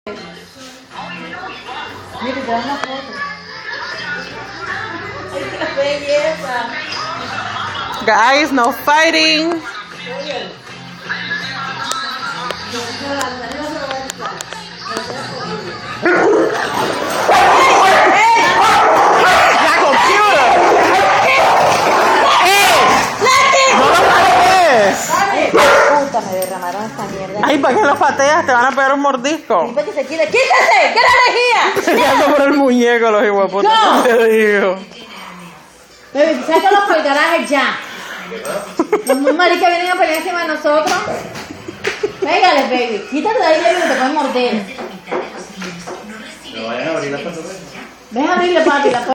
Mira, te das una foto. ¡Ay, qué belleza! Guys, no fighting. La computer. No lo patees. Ay, puta, me derramaron esta mierda. Ay, ¿para qué lo pateas? Te van a pegar un mordisco. Dime que se quiere. ¡Quítese! ¡Qué energía! Peleando por el muñeco, los hijueputas. No. Te digo. Baby, ¿sabes que los colgarajes ya? Los muy maricas vienen a pelear encima de nosotros. Pégale, baby. Quítate de ahí, baby, que te pueden morder. ¿Me vayan a abrir la puerta? Ven a abrirle, papi, la puerta.